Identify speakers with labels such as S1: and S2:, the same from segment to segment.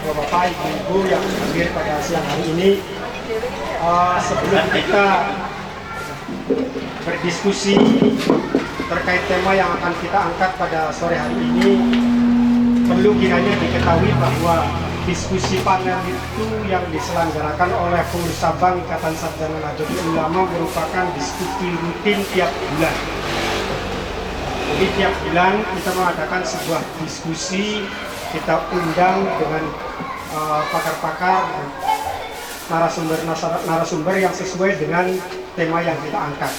S1: bapak-bapak, ibu-ibu yang hadir pada siang hari ini. Sebelum kita berdiskusi terkait tema yang akan kita angkat pada sore hari ini, perlu kiranya diketahui bahwa diskusi panel itu yang diselenggarakan oleh pengurus cabang Ikatan Sarjana Nahdlatul Ulama merupakan diskusi rutin tiap bulan. Jadi tiap bulan kita mengadakan sebuah diskusi, kita undang dengan pakar-pakar, narasumber yang sesuai dengan tema yang kita angkat.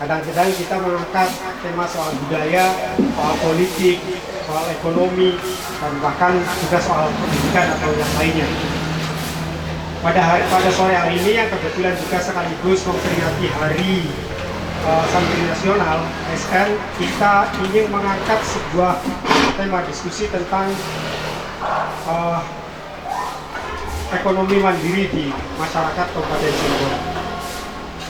S1: Kadang-kadang kita mengangkat tema soal budaya, soal politik, soal ekonomi, dan bahkan juga soal pendidikan atau yang lainnya. Pada sore hari ini yang kebetulan juga sekaligus memperingati Hari Santri Nasional SN, kita ingin mengangkat sebuah tema diskusi tentang ekonomi mandiri di masyarakat Kabupaten Cirebon.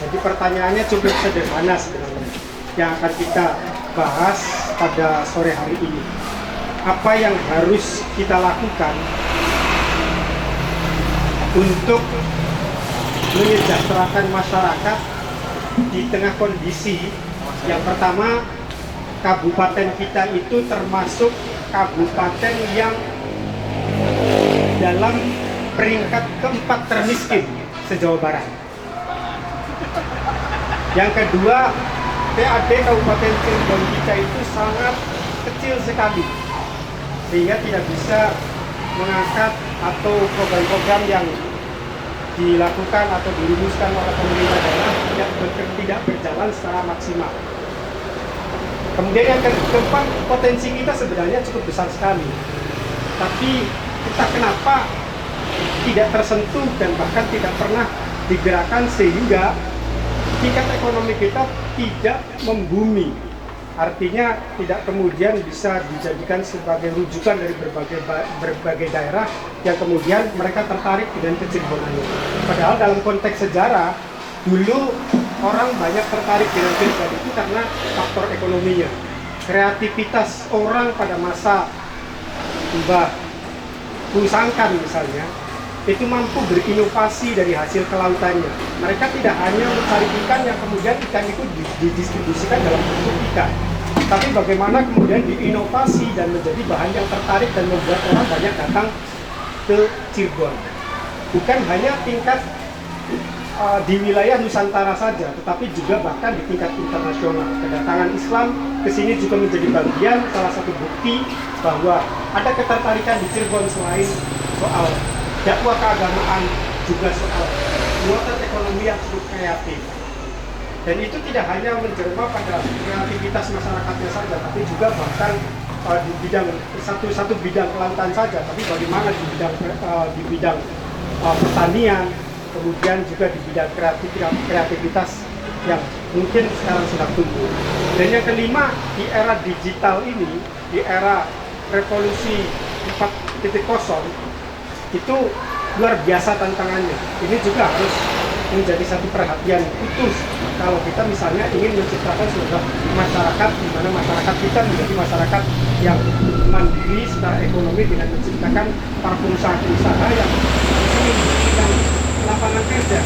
S1: Jadi pertanyaannya cukup sederhana sebenarnya yang akan kita bahas pada sore hari ini. Apa yang harus kita lakukan untuk menyejahterakan masyarakat di tengah kondisi yang pertama, kabupaten kita itu termasuk kabupaten yang dalam peringkat keempat termiskin se-Jawa Barat. Yang kedua, PAD Kabupaten Cirebon kita itu sangat kecil sekali, sehingga tidak bisa mengangkat atau program-program yang dilakukan atau dirumuskan oleh pemerintah daerah tidak berjalan secara maksimal. Kemudian yang keempat, potensi kita sebenarnya cukup besar sekali, tapi kita kenapa tidak tersentuh dan bahkan tidak pernah digerakkan sehingga tingkat ekonomi kita tidak membumi. Artinya tidak kemudian bisa dijadikan sebagai rujukan dari berbagai daerah yang kemudian mereka tertarik dengan kecirebonan itu. Padahal dalam konteks sejarah, dulu orang banyak tertarik dengan Cirebon itu karena faktor ekonominya. Kreativitas orang pada masa Mbah Pusangkan misalnya, itu mampu berinovasi dari hasil kelautannya. Mereka tidak hanya mencari ikan yang kemudian ikan itu didistribusikan dalam bentuk ikan, tapi bagaimana kemudian diinovasi dan menjadi bahan yang tertarik dan membuat orang banyak datang ke Cirebon. Bukan hanya tingkat di wilayah Nusantara saja, tetapi juga bahkan di tingkat internasional. Kedatangan Islam ke sini juga menjadi bagian salah satu bukti bahwa ada ketertarikan di Cirebon selain soal dakwah keagamaan, juga soal muatan ekonomi yang cukup kreatif. Dan itu tidak hanya menjelma pada kreativitas masyarakatnya saja, tapi juga bahkan di bidang satu bidang kelautan saja, tapi bagaimana di bidang pertanian, kemudian juga di bidang kreativitas yang mungkin sekarang sedang tumbuh. Dan yang kelima, di era digital ini, di era revolusi 4.0, itu luar biasa tantangannya. Ini juga harus menjadi satu perhatian khusus kalau kita misalnya ingin menciptakan sebuah masyarakat di mana masyarakat kita menjadi masyarakat yang mandiri secara ekonomi dengan menciptakan para pengusaha-pengusaha yang memberikan lapangan kerja.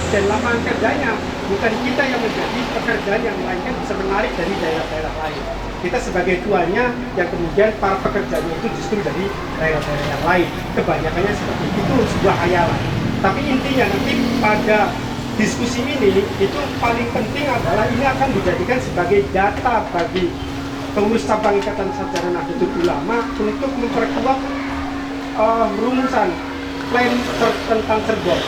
S1: Dan lapangan kerjanya bukan kita yang menjadi pekerjaan, yang melainkan bisa menarik dari daerah-daerah lain. Kita sebagai tuannya yang kemudian para pekerjanya itu justru dari daerah-daerah yang lain. Kebanyakannya seperti itu, sebuah hayalan. Tapi intinya nanti pada diskusi ini, itu paling penting adalah ini akan dijadikan sebagai data bagi pengurus cabang Ikatan Sarjana Nahdlatul Ulama untuk memperkuat rumusan plan tentang Cirebon.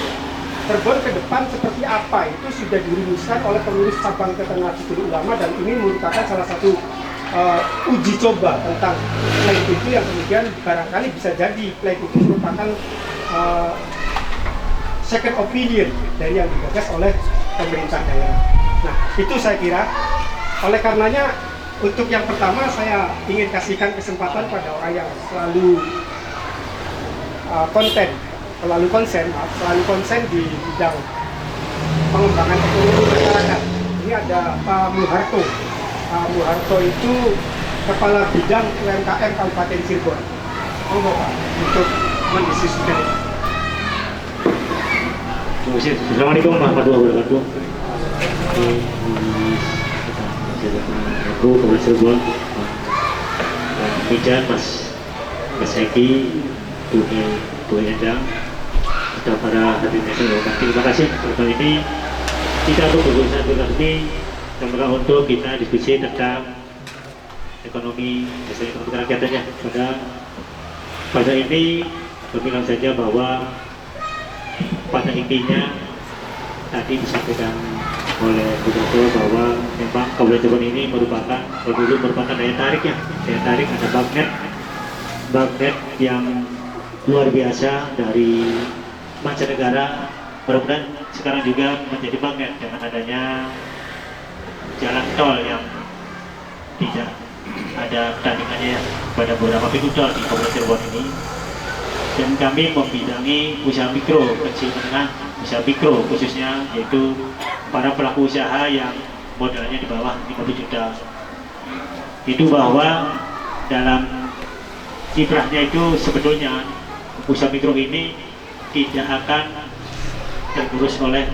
S1: Cirebon ke depan seperti apa itu sudah dirumuskan oleh pengurus cabang Ikatan Nahdlatul Ulama, dan ini merupakan salah satu uji coba tentang plan itu yang kemudian barangkali bisa jadi plan itu merupakan second opinion dari yang digagas oleh pemerintah daerah. Nah, itu saya kira. Oleh karenanya, untuk yang pertama saya ingin kasihkan kesempatan pada orang yang selalu selalu konsen di bidang pengembangan ekonomi masyarakat. Ini ada Pak Muharto. Pak Muharto itu Kepala Bidang UMKM Kabupaten Cirebon. Monggo Pak, untuk mendiskusikan.
S2: Assalamualaikum warahmatullahi wabarakatuh. Aku Kapolres Cirebon, Mijan, Mas Eki, Bu Endang, dan para hadirin yang saya hormati. Terima kasih. Kali ini kita untuk berusaha berarti untuk kita diskusi tentang ekonomi kerakyatannya. Pada ini bilang saja bahwa pada intinya tadi disampaikan oleh Gubernur bahwa memang Kabupaten Cirebon ini merupakan daya tarik ada magnet yang luar biasa dari mancanegara. Mudah-mudahan sekarang juga menjadi magnet dengan adanya jalan tol yang tidak ada tandingannya pada beberapa pintu tol di Kabupaten Cirebon ini. Dan kami membidangi usaha mikro, kecil menengah, usaha mikro khususnya, yaitu para pelaku usaha yang modalnya di bawah 50 juta. Itu bahwa dalam kiprahnya itu sebetulnya usaha mikro ini tidak akan tergerus oleh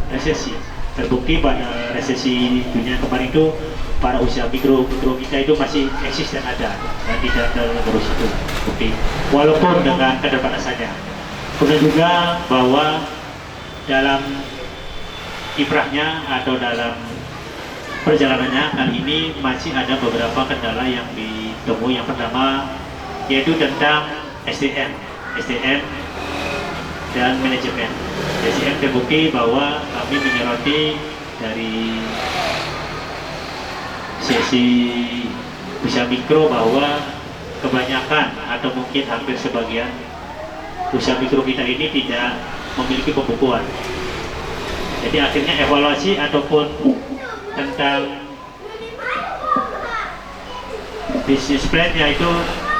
S2: resesi. Terbukti pada resesi dunia kemarin itu para usaha mikro kita itu masih eksis dan ada dan tidak tergerus itu bukti, walaupun dengan keterbatasannya. Kemudian juga bahwa dalam kiprahnya atau dalam perjalanannya kali ini masih ada beberapa kendala yang ditemui. Yang pertama yaitu tentang SDM dan manajemen. SDM terbukti bahwa kami menyoroti dari sesi usaha mikro bahwa kebanyakan atau mungkin hampir sebagian usaha mikro kita ini tidak memiliki pembukuan. Jadi akhirnya evaluasi ataupun tentang bisnis plan-nya itu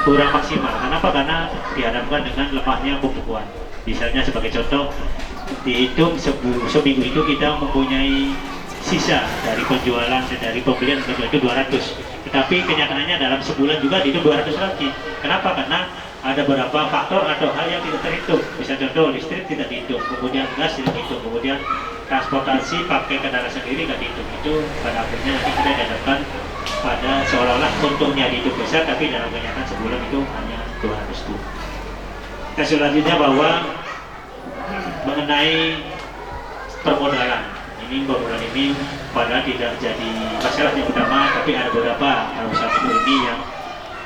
S2: kurang maksimal. Kenapa? Karena dihadapkan dengan lemahnya pembukuan. Misalnya sebagai contoh, dihitung seminggu itu kita mempunyai sisa dari penjualan dan dari pembelian itu 200, tetapi kenyataannya dalam sebulan juga dihitung 200 lagi. Kenapa? Karena ada beberapa faktor atau hal yang tidak terhitung. Bisa contoh, listrik tidak dihitung, kemudian gas tidak dihitung, kemudian transportasi pakai kendaraan sendiri tidak dihitung. Itu pada akhirnya nanti kita dihadapkan pada seolah-olah untungnya dihitung besar, tapi dalam kenyataan sebulan itu hanya 200 tuh. Dan selanjutnya bahwa mengenai permodalan ini padahal tidak jadi masalah yang utama, tapi ada beberapa usaha ini yang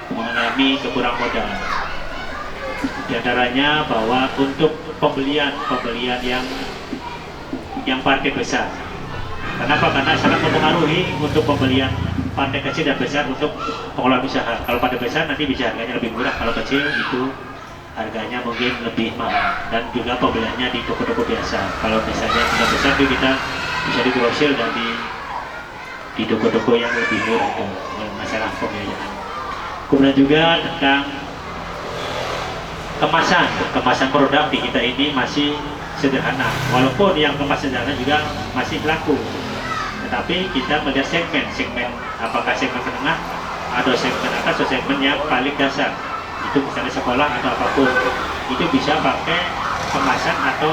S2: mengalami kekurangan modal. Di antaranya bahwa untuk pembelian yang partai besar. Kenapa? Karena sangat mempengaruhi untuk pembelian partai kecil dan besar untuk pengelolaan usaha. Kalau partai besar nanti bisa harganya lebih murah, kalau kecil itu harganya mungkin lebih mahal, dan juga pembeliannya di toko-toko biasa. Kalau misalnya tidak besar itu kita bisa di grosir dan di toko-toko yang lebih murah itu masalah pembiayaan. Kemudian juga tentang kemasan produk di kita ini masih sederhana, walaupun yang kemasan sederhana juga masih laku, tetapi kita melihat segmen apakah segmen menengah atau segmen atas atau segmen yang paling dasar, itu misalnya sekolah atau apapun, itu bisa pakai kemasan atau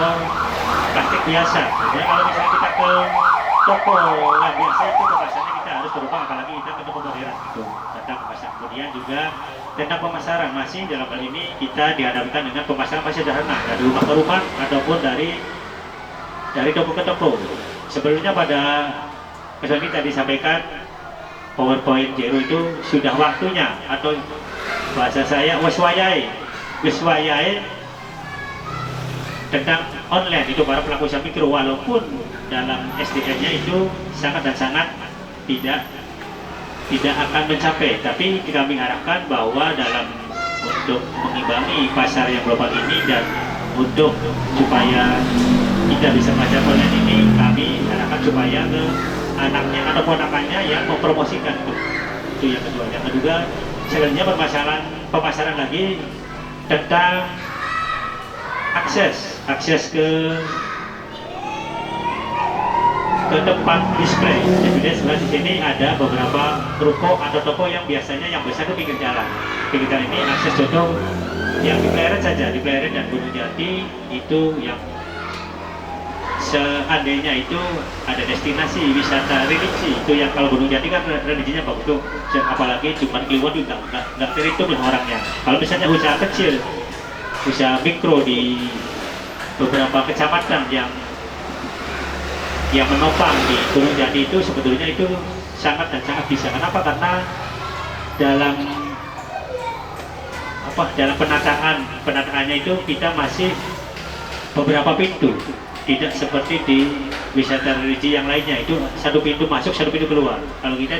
S2: plastik biasa. Jadi kalau misalnya kita ke toko yang biasa itu kemasannya kita harus berubah, apalagi kita ke toko modern itu tentang kemasan. Kemudian juga tentang pemasaran, masih dalam hal ini kita dihadapkan dengan pemasaran masih sederhana dari rumah ke rumah ataupun dari toko ke toko. Sebelumnya pada episode ini tadi disampaikan PowerPoint Zero itu sudah waktunya, atau bahasa saya weswayai tentang online itu para pelaku usaha mikro, walaupun dalam SDM-nya itu sangat tidak akan mencapai, tapi kami harapkan bahwa dalam untuk mengimbangi pasar yang global ini dan untuk supaya kita bisa baca online ini, kami harapkan supaya ke anaknya atau ponakannya yang mempromosikan itu yang kedua. Yang kedua, selanjutnya pemasaran lagi tentang akses ke ke tempat display. Jadi sebelah di sini ada beberapa ruko atau toko yang biasanya yang besar itu pinggir jalan. Pinggir jalan ini akses contoh yang di Pleret saja, di Pleret dan Gunung Jati itu yang seandainya itu ada destinasi wisata religi itu yang kalau Gunung Jati kan religinya bagus tuh, apalagi cuma Kliwon juga nggak terhitung lah orangnya. Kalau misalnya usaha kecil, usaha mikro di beberapa kecamatan yang menopang di Gunung Jati itu sebetulnya itu sangat dan sangat bisa. Kenapa? Karena dalam penataannya itu kita masih beberapa pintu, tidak seperti di wisata religi yang lainnya itu satu pintu masuk satu pintu keluar. Kalau kita